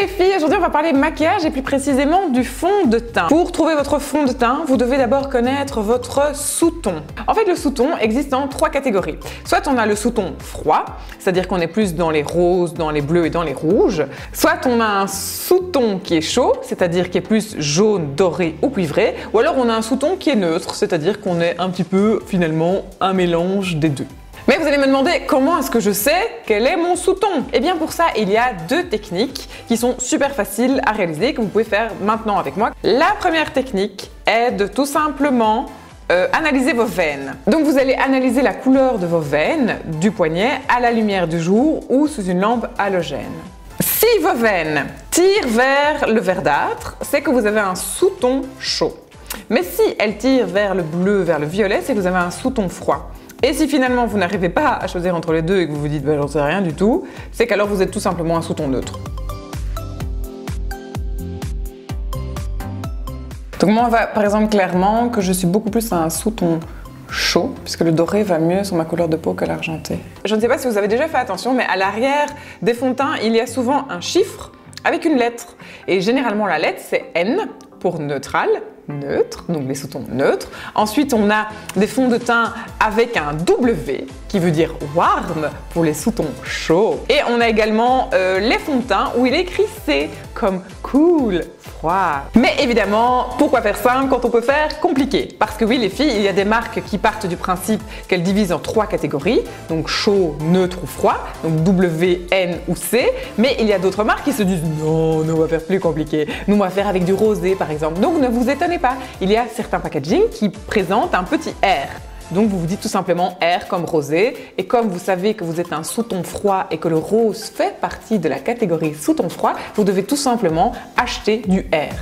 les filles, aujourd'hui on va parler maquillage et plus précisément du fond de teint. Pour trouver votre fond de teint, vous devez d'abord connaître votre sous-ton. En fait, le sous-ton existe en 3 catégories. Soit on a le sous-ton froid, c'est-à-dire qu'on est plus dans les roses, dans les bleus et dans les rouges. Soit on a un sous-ton qui est chaud, c'est-à-dire qui est plus jaune, doré ou cuivré. Ou alors on a un sous-ton qui est neutre, c'est-à-dire qu'on est un petit peu finalement un mélange des deux. Mais vous allez me demander comment est-ce que je sais quel est mon sous-ton? Et bien pour ça, il y a 2 techniques qui sont super faciles à réaliser que vous pouvez faire maintenant avec moi. La première technique est de tout simplement analyser vos veines. Donc vous allez analyser la couleur de vos veines du poignet à la lumière du jour ou sous une lampe halogène. Si vos veines tirent vers le verdâtre, c'est que vous avez un sous-ton chaud. Mais si elles tirent vers le bleu, vers le violet, c'est que vous avez un sous-ton froid. Et si finalement vous n'arrivez pas à choisir entre les deux et que vous vous dites j'en sais rien du tout, c'est qu'alors vous êtes tout simplement un sous-ton neutre. Donc moi on voit par exemple clairement que je suis beaucoup plus un sous-ton chaud, puisque le doré va mieux sur ma couleur de peau que l'argenté. Je ne sais pas si vous avez déjà fait attention, mais à l'arrière des fonds de teint, il y a souvent un chiffre avec une lettre. Et généralement la lettre c'est N pour neutral, neutre, donc les sous-tons neutres. Ensuite, on a des fonds de teint avec un W qui veut dire warm pour les sous-tons chauds. Et on a également les fonds de teint où il est écrit C comme cool, froid. Mais évidemment, pourquoi faire simple quand on peut faire compliqué? Parce que oui, les filles, il y a des marques qui partent du principe qu'elles divisent en 3 catégories, donc chaud, neutre ou froid, donc W, N ou C. Mais il y a d'autres marques qui se disent non, on va faire plus compliqué. Nous, on va faire avec du rosé par exemple. Donc ne vous étonnez pas, il y a certains packaging qui présentent un petit R. Donc vous vous dites tout simplement R comme rosé, et comme vous savez que vous êtes un sous-ton froid et que le rose fait partie de la catégorie sous-ton froid, vous devez tout simplement acheter du R.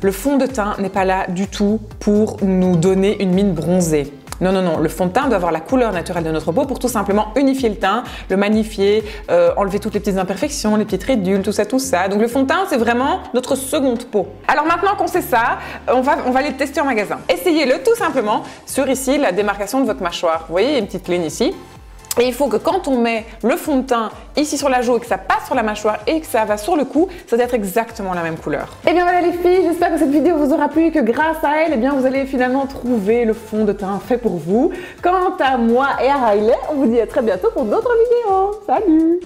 Le fond de teint n'est pas là du tout pour nous donner une mine bronzée. Non, non, non, le fond de teint doit avoir la couleur naturelle de notre peau pour tout simplement unifier le teint, le magnifier, enlever toutes les petites imperfections, les petites ridules, tout ça, tout ça. Donc le fond de teint, c'est vraiment notre seconde peau. Alors maintenant qu'on sait ça, on va aller le tester en magasin. Essayez-le tout simplement sur ici la démarcation de votre mâchoire. Vous voyez, il y a une petite ligne ici. Et il faut que quand on met le fond de teint ici sur la joue et que ça passe sur la mâchoire et que ça va sur le cou, ça doit être exactement la même couleur. Et bien voilà les filles, j'espère que cette vidéo vous aura plu et que grâce à elle, vous allez finalement trouver le fond de teint fait pour vous. Quant à moi et à Riley, on vous dit à très bientôt pour d'autres vidéos. Salut!